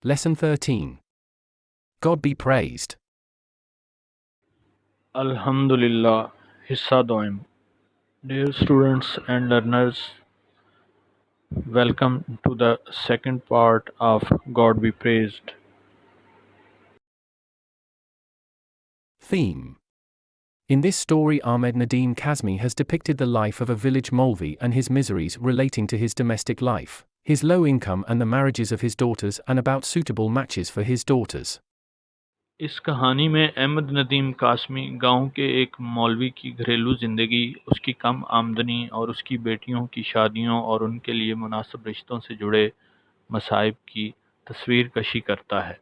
Lesson 13. God be praised. Alhamdulillah, Hissa Doim. Dear students and learners, welcome to the second part of God be praised. Theme. In this story, Ahmed Nadeem Kazmi has depicted the life of a village Maulvi and his miseries relating to his domestic life, his low income and the marriages of his daughters, and about suitable matches for his daughters. इस कहानी में अहमद नदीम कासमी गांव के एक मौलवी की घरेलू ज़िंदगी, उसकी कम आमदनी और उसकी बेटियों की शादियों और उनके लिए मुनासिब रिश्तों से जुड़े मसाइब की तस्वीर कशी करता है।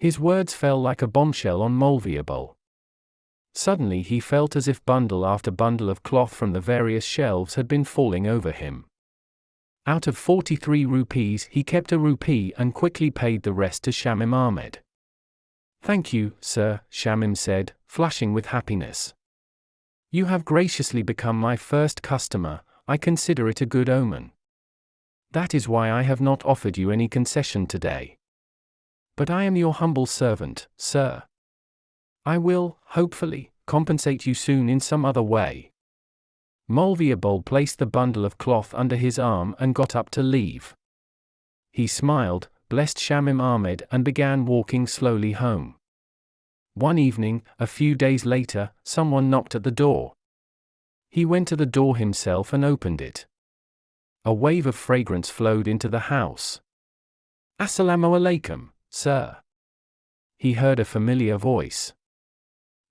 His words fell like a bombshell on Maulvi Abul. Suddenly he felt as if bundle after bundle of cloth from the various shelves had been falling over him. Out of 43 rupees he kept a rupee and quickly paid the rest to Shamim Ahmed. "Thank you, sir," Shamim said, flushing with happiness. "You have graciously become my first customer. I consider it a good omen. That is why I have not offered you any concession today. But I am your humble servant, sir. I will, hopefully, compensate you soon in some other way." Maulvi Abul placed the bundle of cloth under his arm and got up to leave. He smiled, blessed Shamim Ahmed, and began walking slowly home. One evening, a few days later, someone knocked at the door. He went to the door himself and opened it. A wave of fragrance flowed into the house. "Assalamu alaikum, sir." He heard a familiar voice.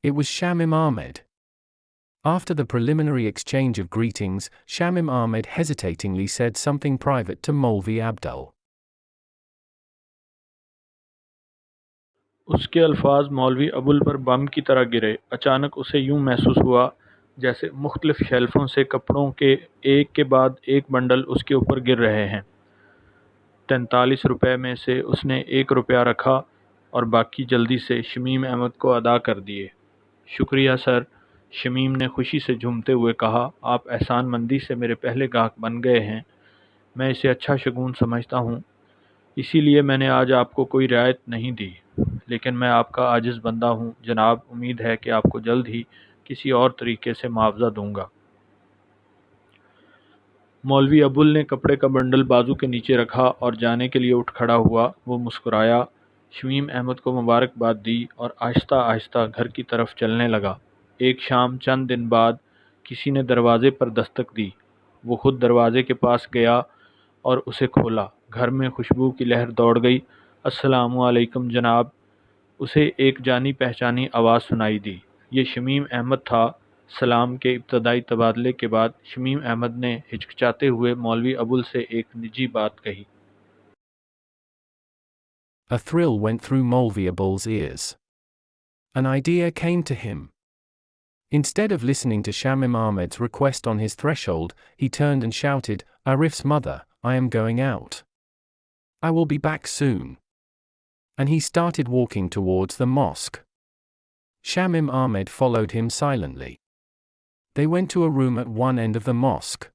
It was Shamim Ahmed. After the preliminary exchange of greetings, Shamim Ahmed hesitatingly said something private to Maulvi Abdul. उसके अल्फाज मौलवी अबुल पर बम की तरह गिरे। अचानक उसे यूं महसूस हुआ जैसे मुख्तलिफ शेल्फों से कपड़ों के एक के बाद एक बंडल उसके ऊपर गिर रहे हैं। 43 रुपए में से उसने 1 रुपया रखा और बाकी जल्दी से शमीम अहमद को अदा कर दिए। शुक्रिया सर, शमीम ने खुशी से झूमते हुए कहा। आप एहसानमंदी से मेरे पहले गाहक बन गए हैं। मैं इसे अच्छा शगुन समझता हूँ, इसीलिए मैंने आज आपको कोई रियायत नहीं दी, लेकिन मैं आपका आजिज़ बंदा हूँ जनाब। उम्मीद है कि आपको जल्द ही किसी और तरीके से मुआवजा दूंगा। मौलवी अबुल ने कपड़े का बंडल बाजू के नीचे रखा और जाने के लिए उठ खड़ा हुआ। वो मुस्कुराया, शमीम अहमद को मुबारकबाद दी और आहिस्ता आहिस्ता घर की तरफ चलने लगा। एक शाम चंद दिन बाद किसी ने दरवाज़े पर दस्तक दी। वो खुद दरवाज़े के पास गया और उसे खोला। घर में खुशबू की लहर दौड़ गई। अस्सलामु अलैकुम जनाब, उसे एक जानी पहचानी आवाज़ सुनाई दी। ये शमीम अहमद था। सलाम के इब्तदाई तबादले के बाद शमीम अहमद ने हिचकिचाते हुए मौलवी अबुल से एक निजी बात कही। A thrill went through Maulvi Abul's ears. An idea came to him. Instead of listening to Shamim Ahmed's request on his threshold, he turned and shouted, "Arif's mother, I am going out. I will be back soon." And he started walking towards the mosque. Shamim Ahmed followed him silently. They went to a room at one end of the mosque.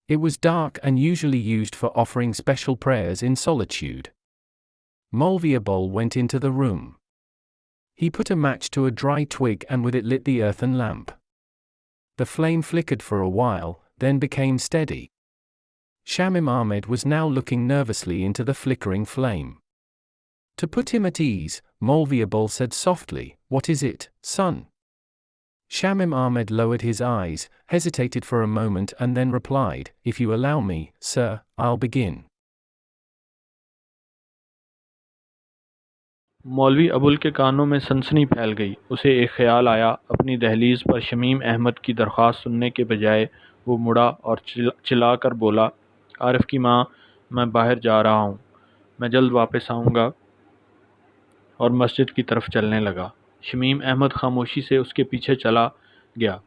It was dark and usually used for offering special prayers in solitude. Maulvi Abul went into the room. He put a match to a dry twig and with it lit the earthen lamp. The flame flickered for a while, then became steady. Shamim Ahmed was now looking nervously into the flickering flame. To put him at ease, Maulvi Abul said softly, "What is it, son?" Shamim Ahmed lowered his eyes, hesitated for a moment and then replied, "If you allow me, sir, I'll begin." मौलवी अबुल के कानों में सनसनी फैल गई। उसे एक ख्याल आया। अपनी दहलीज पर शमीम अहमद की दरख्वास्त सुनने के बजाय वो मुड़ा और चिल्ला कर बोला, "आरिफ की माँ, मैं बाहर जा रहा हूँ, मैं जल्द वापस आऊँगा," और मस्जिद की तरफ चलने लगा। शमीम अहमद खामोशी से उसके पीछे चला गया।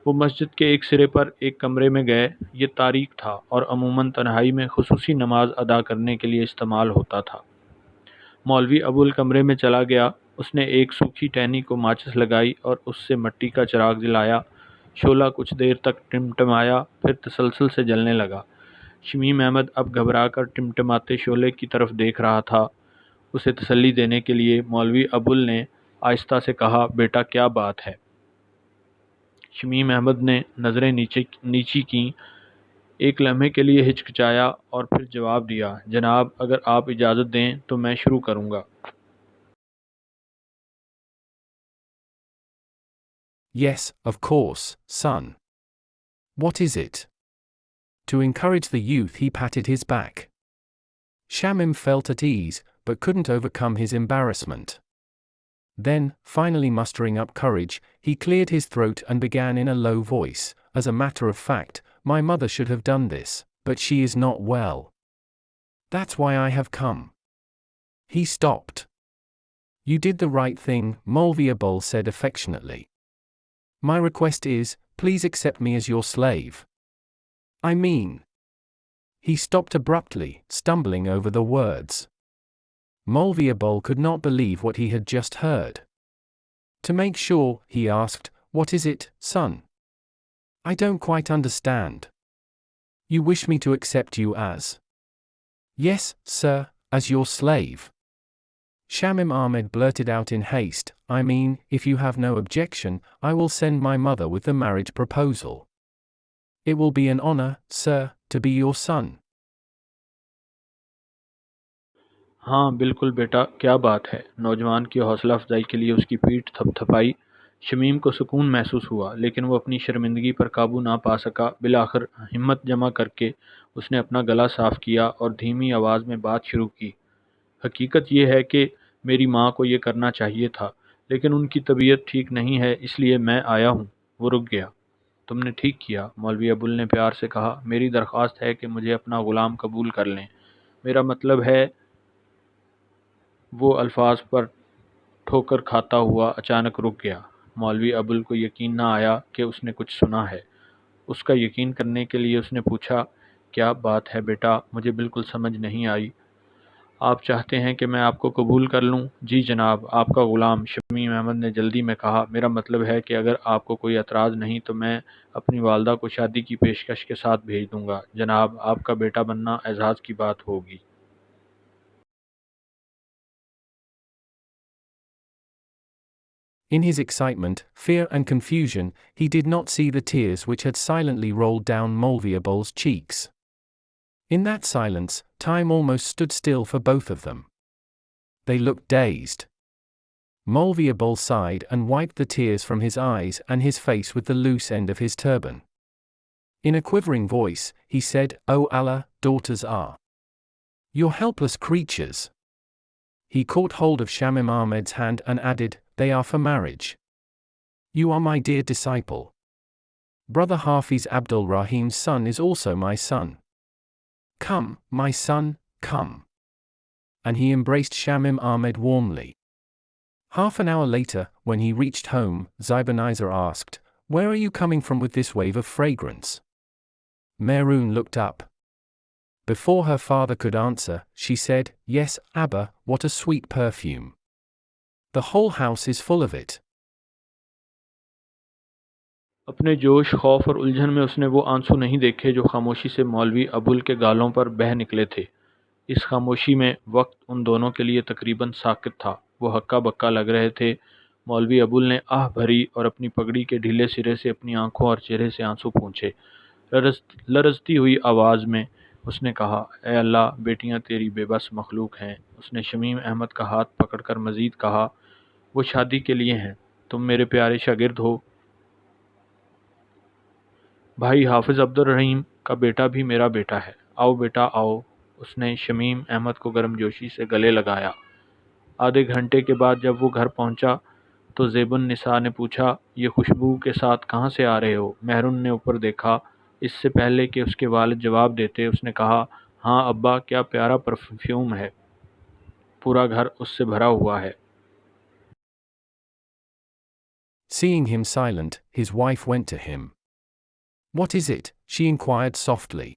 वो मस्जिद के एक सिरे पर एक कमरे में गए। ये तारीक था और अमूमन तन्हाई में खुसूसी नमाज अदा करने के लिए इस्तेमाल होता था। मौलवी अबुल कमरे में चला गया। उसने एक सूखी टहनी को माचिस लगाई और उससे मिट्टी का चिराग जलाया। शोला कुछ देर तक टिमटिमाया, फिर तसलसल से जलने लगा। शमीम अहमद अब घबराकर टिमटिमाते शोले की तरफ देख रहा था। उसे तसल्ली देने के लिए मौलवी अबुल ने आहिस्ता से कहा, बेटा क्या बात है? शमीम अहमद ने नज़रें नीची कीं, एक लम्हे के लिए हिचकिचाया और फिर जवाब दिया, जनाब अगर आप इजाज़त दें तो मैं शुरू करूँगा। Yes, of course, son. What is it? To encourage the youth, he patted his back. Shamim felt at ease, but couldn't overcome his embarrassment. Then, finally mustering up courage, he cleared his throat and began in a low voice, as a matter of fact, my mother should have done this, but she is not well. That's why I have come. He stopped. You did the right thing, Molvi Abul said affectionately. My request is, please accept me as your slave. I mean. He stopped abruptly, stumbling over the words. Molvi Abul could not believe what he had just heard. To make sure, he asked, what is it, son? I don't quite understand. You wish me to accept you as? Yes, sir, as your slave. Shamim Ahmed blurted out in haste, I mean, if you have no objection, I will send my mother with the marriage proposal. It will be an honor, sir, to be your son. हाँ बिल्कुल बेटा, क्या बात है? नौजवान की हौसला अफजाई के लिए उसकी पीठ थपथपाई। शमीम को सुकून महसूस हुआ, लेकिन वो अपनी शर्मिंदगी पर काबू ना पा सका। बिलाखिर हिम्मत जमा करके उसने अपना गला साफ किया और धीमी आवाज़ में बात शुरू की। हकीकत यह है कि मेरी माँ को ये करना चाहिए था, लेकिन उनकी तबीयत ठीक नहीं है, इसलिए मैं आया हूँ। वो रुक गया। तुमने ठीक किया, मौलवी अबुल ने प्यार से कहा। मेरी दरख्वास्त है कि मुझे अपना ग़ुलाम कबूल कर लें। मेरा मतलब है। वो अल्फाज पर ठोकर खाता हुआ अचानक रुक गया। मौलवी अबुल को यकीन न आया कि उसने कुछ सुना है। उसका यकीन करने के लिए उसने पूछा, क्या बात है बेटा? मुझे बिल्कुल समझ नहीं आई। आप चाहते हैं कि मैं आपको कबूल कर लूं? जी जनाब, आपका ग़ुलाम, शमीम अहमद ने जल्दी में कहा। मेरा मतलब है कि अगर आपको कोई एतराज़ नहीं तो मैं अपनी वालदा को शादी की पेशकश के साथ भेज दूंगा। जनाब, आपका बेटा बनना एजाज़ की बात होगी। In his excitement, fear and confusion, he did not see the tears which had silently rolled down Molvi Abul's cheeks. In that silence, time almost stood still for both of them. They looked dazed. Molvi Abul sighed and wiped the tears from his eyes and his face with the loose end of his turban. In a quivering voice, he said, O Allah, daughters are your helpless creatures. He caught hold of Shamim Ahmed's hand and added, they are for marriage. You are my dear disciple. Brother Hafiz Abdul Rahim's son is also my son. Come, my son, come. And he embraced Shamim Ahmed warmly. Half an hour later, when he reached home, Zibanaiza asked, where are you coming from with this wave of fragrance? Mehroon looked up. Before her father could answer, she said, yes, Abba, what a sweet perfume. The whole house is full of it. अपने जोश, खौफ और उलझन में उसने वो आंसू नहीं देखे जो खामोशी से मौलवी अबुल के गालों पर बह निकले थे। इस खामोशी में वक्त उन दोनों के लिए तकरीबन साकित था। वो हक्का बक्का लग रहे थे। मौलवी अबुल ने आह भरी और अपनी पगड़ी के ढीले सिरे से अपनी आंखों और चेहरे से आंसू पोंछे। लरजती हुई आवाज़ में उसने कहा, ए अल्लाह, बेटियां तेरी बेबस मखलूक हैं। उसने शमीम अहमद का हाथ पकड़कर मज़ीद कहा, वो शादी के लिए हैं, तुम मेरे प्यारे शागिर्द हो। भाई हाफिज़ अब्दुल रहीम का बेटा भी मेरा बेटा है। आओ बेटा आओ। उसने शमीम अहमद को गर्मजोशी से गले लगाया। आधे घंटे के बाद जब वो घर पहुंचा तो ज़ेबुन निसा ने पूछा, ये खुशबू के साथ कहाँ से आ रहे हो? मेहरुन ने ऊपर देखा। इससे पहले कि उसके वालिद जवाब देते उसने कहा, हाँ अब्बा, क्या प्यारा परफ्यूम है। पूरा घर उससे भरा हुआ है। Seeing him silent, his wife went to him. What is it? She inquired softly.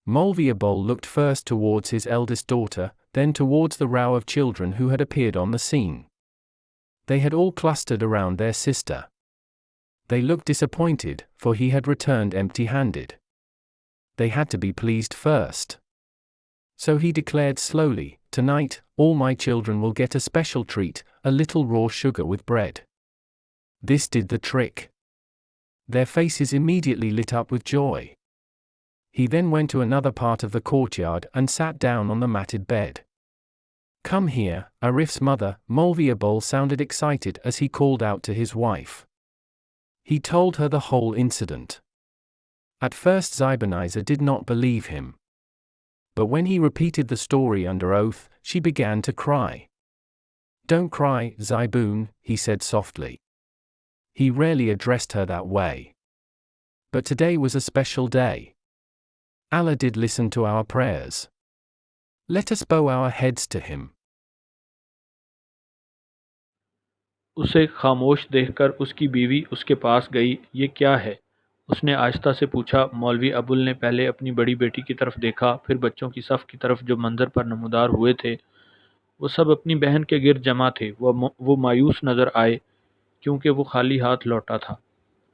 Molvi Abul looked first towards his eldest daughter, then towards the row of children who had appeared on the scene. They had all clustered around their sister. They looked disappointed, for he had returned empty-handed. They had to be pleased first. So he declared slowly, "Tonight, all my children will get a special treat, a little raw sugar with bread." This did the trick. Their faces immediately lit up with joy. He then went to another part of the courtyard and sat down on the matted bed. "Come here," Arif's mother, Molvia Bol, sounded excited as he called out to his wife. He told her the whole incident. At first Zibanisa did not believe him. But when he repeated the story under oath, she began to cry. "Don't cry, Zibun," he said softly. He rarely addressed her that way. But today was a special day. Allah did listen to our prayers. Let us bow our heads to him. उसे खामोश देखकर उसकी बीवी उसके पास गई। "ये क्या है?" उसने आहिस्ता से पूछा। मौलवी अबुल ने पहले अपनी बड़ी बेटी की तरफ देखा, फिर बच्चों की सफ़ की तरफ जो मंजर पर नमूदार हुए थे। वो सब अपनी बहन के गिर्द जमा थे। वो मायूस नज़र आए क्योंकि वो खाली हाथ लौटा था।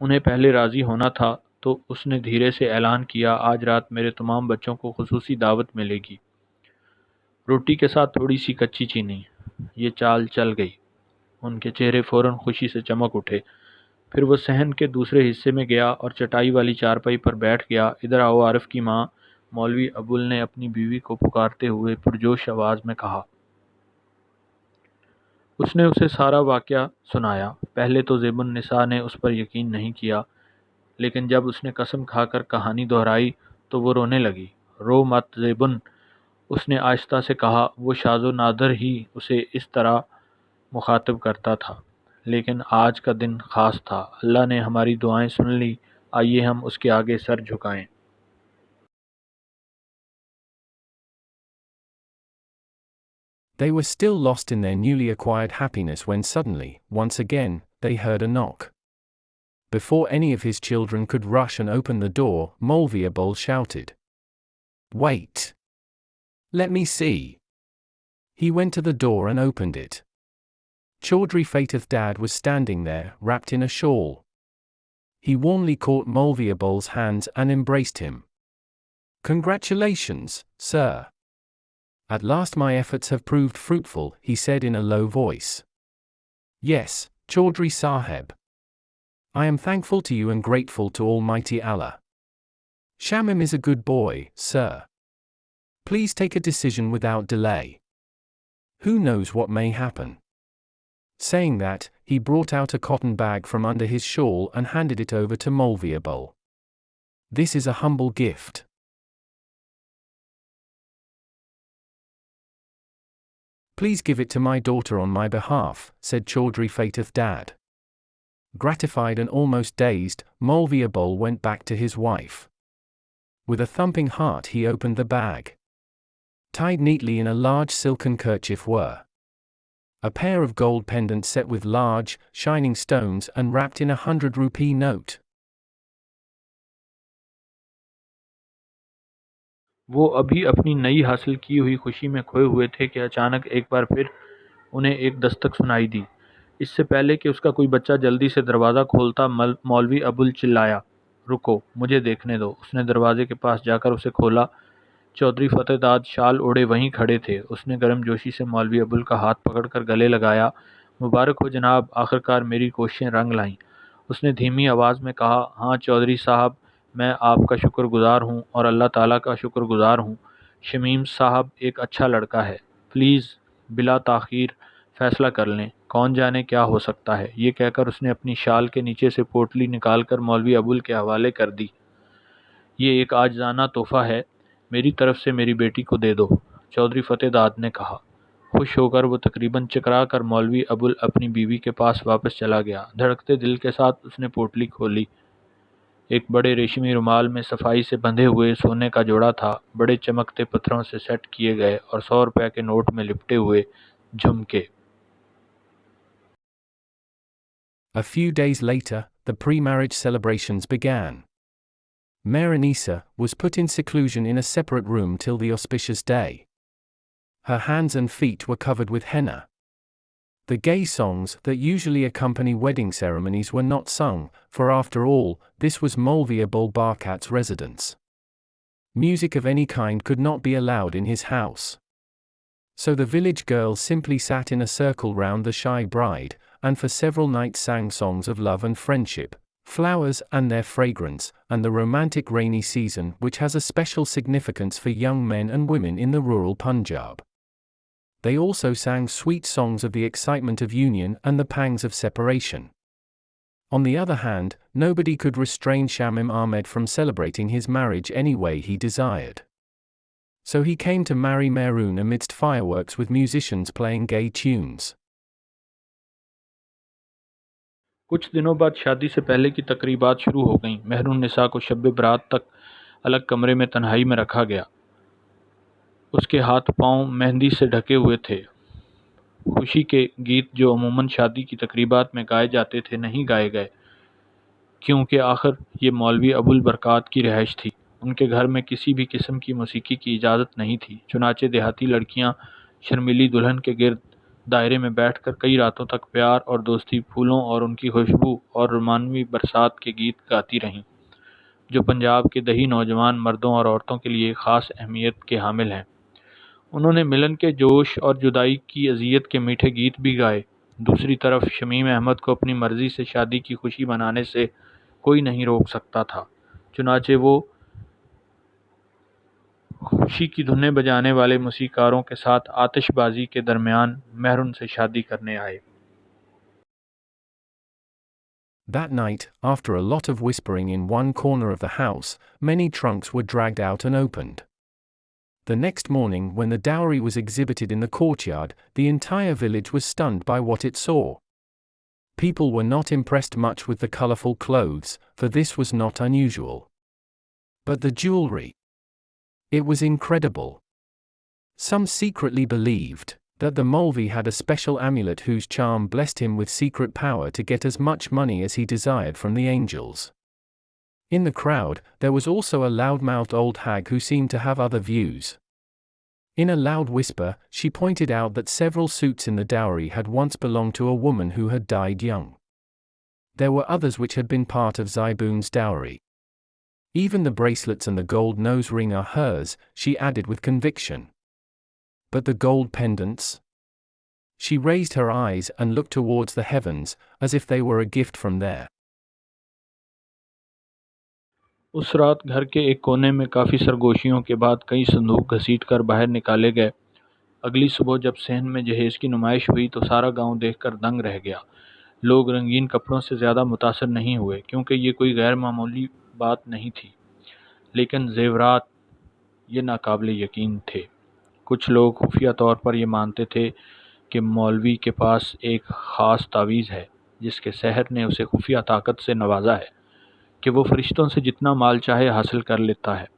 उन्हें पहले राज़ी होना था, तो उसने धीरे से ऐलान किया, "आज रात मेरे तमाम बच्चों को खुसूसी दावत मिलेगी, रोटी के साथ थोड़ी सी कच्ची चीनी।" ये चाल चल गई। उनके चेहरे फ़ौरन खुशी से चमक उठे। फिर वो सहन के दूसरे हिस्से में गया और चटाई वाली चारपाई पर बैठ गया। "इधर आओ आरिफ की माँ," मौलवी अबुल ने अपनी बीवी को पुकारते हुए पुरजोश आवाज़ में कहा। उसने उसे सारा वाक़या सुनाया। पहले तो ज़ेबुन निसा ने उस पर यकीन नहीं किया, लेकिन जब उसने कसम खाकर कहानी दोहराई तो वो रोने लगी। "रो मत ज़ेबुन," उसने आहिस्ता से कहा। "वो शाज़ो नादर ही उसे इस तरह मुखातिब करता था, लेकिन आज का दिन ख़ास था। अल्लाह ने हमारी दुआएं सुन ली। आइए हम उसके आगे sir झुकाएं।" They were still lost in their newly acquired happiness when suddenly, once again, they heard a knock. Before any of his children could rush and open the door, Molvia Bol shouted, "Wait! Let me see." He went to the door and opened it. Chaudhry Fatih Dad was standing there, wrapped in a shawl. He warmly caught Molvia Bol's hands and embraced him. "Congratulations, sir. At last my efforts have proved fruitful," he said in a low voice. "Yes, Chaudhry Saheb. I am thankful to you and grateful to Almighty Allah. Shamim is a good boy, sir. Please take a decision without delay. Who knows what may happen?" Saying that, he brought out a cotton bag from under his shawl and handed it over to Molvia Bol. "This is a humble gift. Please give it to my daughter on my behalf," said Chaudhry Fatih Dad. Gratified and almost dazed, Molvia Bol went back to his wife. With a thumping heart he opened the bag. Tied neatly in a large silken kerchief were a pair of gold pendants set with large, shining stones and wrapped in a 100-rupee note. वो अभी अपनी नई हासिल की हुई खुशी में खोए हुए थे कि अचानक एक बार फिर उन्हें एक दस्तक सुनाई दी। इससे पहले कि उसका कोई बच्चा जल्दी से दरवाज़ा खोलता, मौलवी अबुल चिल्लाया, "रुको, मुझे देखने दो।" उसने दरवाजे के पास जाकर उसे खोला। चौधरी फतेहदाद शाल ओढ़े वहीं खड़े थे। उसने गर्मजोशी से मौलवी अबुल का हाथ पकड़कर गले लगाया। "मुबारक हो जनाब, आखिरकार मेरी कोशिशें रंग लाईं।" उसने धीमी आवाज़ में कहा। "हाँ चौधरी साहब, मैं आपका शुक्रगुज़ार हूँ और अल्लाह ताला का शुक्रगुज़ार हूँ। शमीम साहब एक अच्छा लड़का है। प्लीज़ बिला ताख़ीर फ़ैसला कर लें, कौन जाने क्या हो सकता है।" ये कहकर उसने अपनी शाल के नीचे से पोटली निकालकर मौलवी अबुल के हवाले कर दी। "ये एक आजिज़ाना तोहफ़ा है, मेरी तरफ से मेरी बेटी को दे दो," चौधरी फतेहदाद ने कहा। खुश होकर वो तकरीबन चकरा कर मौलवी अबुल अपनी बीवी के पास वापस चला गया। धड़कते दिल के साथ उसने पोटली खोली। एक बड़े रेशमी रुमाल में सफाई से बंधे हुए सोने का जोड़ा था, बड़े चमकते पत्थरों से सेट किए गए और 100 रुपए के नोट में लिपटे हुए झुमके। A few days later, the pre-marriage celebrations began. Merenisa was put in seclusion in a separate room till the auspicious day. Her hands and feet were covered with henna. The gay songs that usually accompany wedding ceremonies were not sung, for after all, this was Molvia Bol Barkat's residence. Music of any kind could not be allowed in his house. So the village girls simply sat in a circle round the shy bride, and for several nights sang songs of love and friendship, flowers and their fragrance, and the romantic rainy season which has a special significance for young men and women in the rural Punjab. They also sang sweet songs of the excitement of union and the pangs of separation. On the other hand, nobody could restrain Shamim Ahmed from celebrating his marriage any way he desired. So he came to marry Mehroon amidst fireworks with musicians playing gay tunes. कुछ दिनों बाद शादी से पहले की तकरीबात शुरू हो गईं। मेहरून निसा को शब बरात तक अलग कमरे में तन्हाई में रखा गया। उसके हाथ पांव मेहंदी से ढके हुए थे। खुशी के गीत जो अमूमन शादी की तकरीबात में गाए जाते थे नहीं गाए गए, क्योंकि आखिर ये मौलवी अबुल बरकात की रिहाइश थी। उनके घर में किसी भी किस्म की मौसीकी की इजाज़त नहीं थी। चुनाचे देहाती लड़कियां शर्मीली दुल्हन के गिर्द दायरे में बैठकर कई रातों तक प्यार और दोस्ती, फूलों और उनकी खुशबू और रोमानवी बरसात के गीत गाती रहीं, जो पंजाब के दही नौजवान मर्दों और औरतों के लिए ख़ास अहमियत के हामिल हैं। उन्होंने मिलन के जोश और जुदाई की अज़ियत के मीठे गीत भी गाए। दूसरी तरफ शमीम अहमद को अपनी मर्ज़ी से शादी की खुशी मनाने से कोई नहीं रोक सकता था। चुनाचे वो खुशी की धुनें बजाने वाले मौसीकारों के साथ आतिशबाजी के दरमियान मेहरून से शादी करने आए। That night, after a lot of whispering in one corner of the house, many trunks were dragged out and opened. The next morning, when the dowry was exhibited in the courtyard, the entire village was stunned by what it saw. People were not impressed much with the colorful clothes, for this was not unusual. But the jewelry. It was incredible. Some secretly believed that the Maulvi had a special amulet whose charm blessed him with secret power to get as much money as he desired from the angels. In the crowd, there was also a loud-mouthed old hag who seemed to have other views. In a loud whisper, she pointed out that several suits in the dowry had once belonged to a woman who had died young. There were others which had been part of Zaiboon's dowry. Even the bracelets and the gold nose ring are hers, she added with conviction. But the gold pendants? She raised her eyes and looked towards the heavens, as if they were a gift from there. उस रात घर के एक कोने में काफ़ी सरगोशियों के बाद कई संदूक घसीटकर बाहर निकाले गए। अगली सुबह जब सहन में जहेज़ की नुमाइश हुई तो सारा गांव देखकर दंग रह गया। लोग रंगीन कपड़ों से ज़्यादा मुतासर नहीं हुए, क्योंकि ये कोई गैर मामूली बात नहीं थी, लेकिन ज़ेवरात ये नाकाबिले यकीन थे। कुछ लोग खुफिया तौर पर ये मानते थे कि मौलवी के पास एक ख़ास तावीज़ है, जिसके सहर ने उसे खुफिया ताकत से नवाजा है कि वो फरिश्तों से जितना माल चाहे हासिल कर लेता है।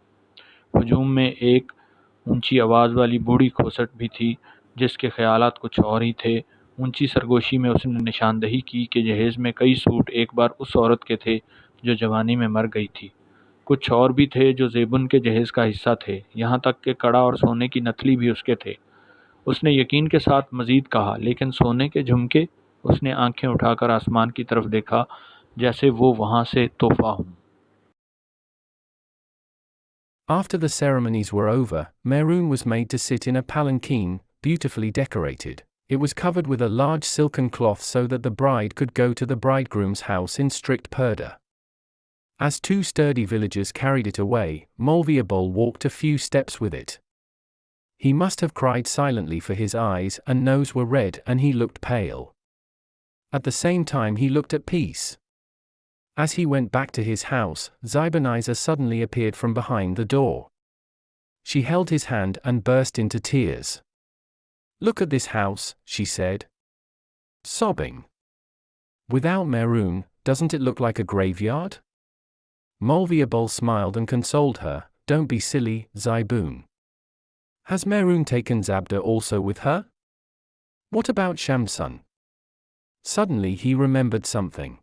हुजूम में एक ऊंची आवाज़ वाली बूढ़ी खोसट भी थी, जिसके ख्यालात कुछ और ही थे। ऊंची सरगोशी में उसने निशानदही की कि जहेज़ में कई सूट एक बार उस औरत के थे जो जवानी में मर गई थी। कुछ और भी थे जो ज़ेबुन के जहेज़ का हिस्सा थे, यहाँ तक कि कड़ा और सोने की नथली भी उसके थे। उसने यकीन के साथ मज़ीद कहा, लेकिन सोने के झुमके? उसने आंखें उठाकर आसमान की तरफ देखा, जैसे वो वहाँ से तोहफा हूँ। After the ceremonies were over, Mehroon was made to sit in a palanquin, beautifully decorated. It was covered with a large silken cloth so that the bride could go to the bridegroom's house in strict purdah. As two sturdy villagers carried it away, Maulvi Abul walked a few steps with it. He must have cried silently, for his eyes and nose were red and he looked pale. At the same time he looked at peace. As he went back to his house, Zibanisa suddenly appeared from behind the door. She held his hand and burst into tears. "Look at this house," she said, sobbing. "Without Mehroon, doesn't it look like a graveyard?" Maulvi Abul smiled and consoled her. "Don't be silly, Zaiboon. Has Mehroon taken Zabda also with her? What about Shamsun?" Suddenly he remembered something.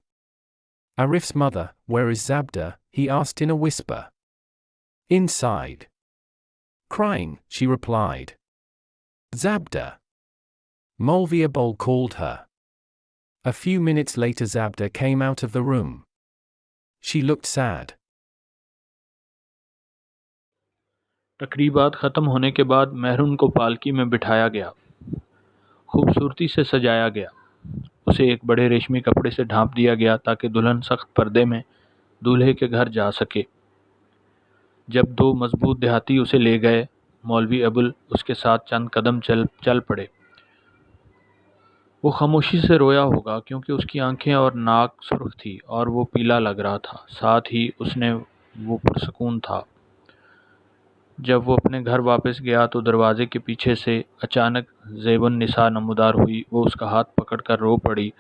Arif's mother, where is Zabda? He asked in a whisper. "Inside. Crying," she replied. "Zabda." Maulvi Abul called her. A few minutes later Zabda came out of the room. She looked sad. तकरीबात ख़त्म होने के बाद maroon को पालकी में बिठाया गया, खूबसूरती से सजाया गया। उसे एक बड़े रेशमी कपड़े से ढांप दिया गया ताकि दुल्हन सख्त पर्दे में दूल्हे के घर जा सके। जब दो मजबूत देहाती उसे ले गए, मौलवी अबुल उसके साथ चंद कदम चल पड़े। वो खामोशी से रोया होगा क्योंकि उसकी आंखें और नाक सुर्ख थी और वो पीला लग रहा था। साथ ही वो पुरसकून था। जब वो अपने घर वापस गया तो दरवाजे के पीछे से अचानक ज़ेबुन निसा नमूदार हुई। वो उसका हाथ पकड़कर रो पड़ी।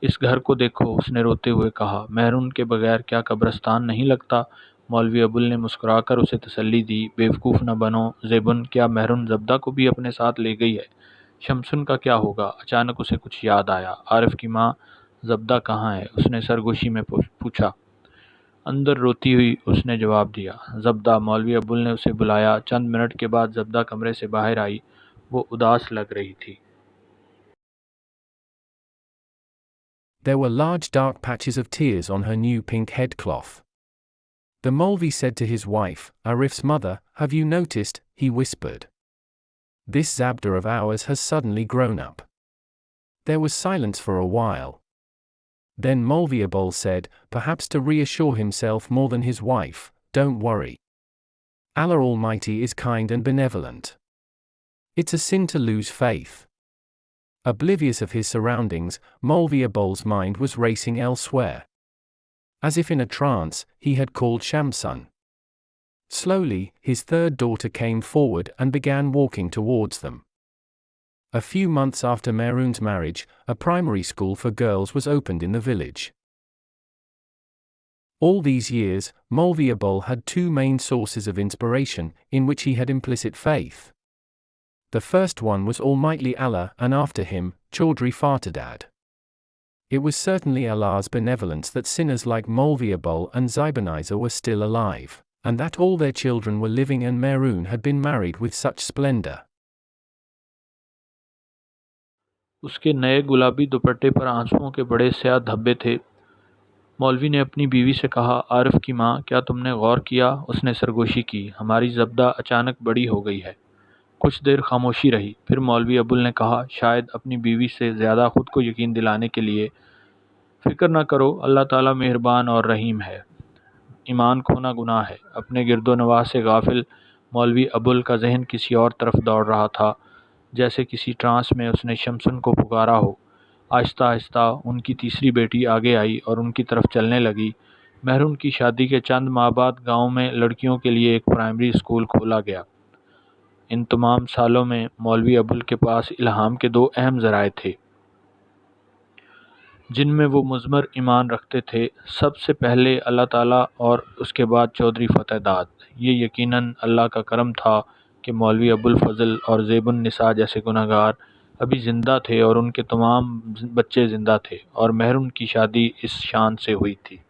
इस घर को देखो, उसने रोते हुए कहा। महरून के बगैर क्या कब्रिस्तान नहीं लगता? मौलवी अबुल ने मुस्कुराकर उसे तसल्ली दी। बेवकूफ़ न बनो ज़ेबुन, क्या महरून ज़ब्दा को भी अपने साथ ले गई है? शमसुन का क्या होगा? अचानक उसे कुछ याद आया। आरिफ की माँ ज़ब्दा कहाँ है? उसने सरगोशी में पूछा। अंदर रोती हुई उसने जवाब दिया। ज़ब्दा। मौलवी अबुल ने उसे बुलाया। चंद मिनट के बाद ज़ब्दा कमरे से बाहर आई। वो उदास लग रही थी। There were large dark patches of tears on her new pink headcloth. The Molvi said to his wife, Arif's mother, "Have you noticed?" he whispered. "This Zabda of ours has suddenly grown up." There was silence for a while. Then Molviabol said, perhaps to reassure himself more than his wife, "Don't worry. Allah Almighty is kind and benevolent. It's a sin to lose faith." Oblivious of his surroundings, Molviabol's mind was racing elsewhere. As if in a trance, he had called Shamsun. Slowly, his third daughter came forward and began walking towards them. A few months after Mehroon's marriage, a primary school for girls was opened in the village. All these years, Molviabol had two main sources of inspiration, in which he had implicit faith. The first one was Almighty Allah, and after him, Chaudhry Fatadad. It was certainly Allah's benevolence that sinners like Molviabol and Zaibaniza were still alive, and that all their children were living and Mehroon had been married with such splendor. उसके नए गुलाबी दुपट्टे पर आंसुओं के बड़े स्याह धब्बे थे। मौलवी ने अपनी बीवी से कहा, आरिफ की माँ, क्या तुमने गौर किया? उसने सरगोशी की। हमारी ज़ब्दा अचानक बड़ी हो गई है। कुछ देर खामोशी रही। फिर मौलवी अबुल ने कहा, शायद अपनी बीवी से ज़्यादा खुद को यकीन दिलाने के लिए, फ़िक्र न करो, अल्लाह ताला मेहरबान और रहीम है। ईमान खोना गुनाह है। अपने गिरदोनवाह से गाफिल मौलवी अबुल का जहन किसी और तरफ दौड़ रहा था। जैसे किसी ट्रांस में उसने शमसुन को पुकारा हो। आहिस्ता आहिस्ता उनकी तीसरी बेटी आगे आई और उनकी तरफ चलने लगी। महरून की शादी के चंद माह बाद गांव में लड़कियों के लिए एक प्राइमरी स्कूल खोला गया। इन तमाम सालों में मौलवी अबुल के पास इल्हाम के दो अहम ज़राए थे, जिनमें वो मुज़मर ईमान रखते थे। सबसे पहले अल्लाह ताला और उसके बाद चौधरी फतेहदाद। ये यकीनन अल्लाह का करम था कि मौलवी अबुल फ़ज़ल और ज़ेबुन निसा जैसे गुनहगार अभी ज़िंदा थे और उनके तमाम बच्चे ज़िंदा थे, और महरून की शादी इस शान से हुई थी।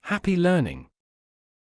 Happy learning!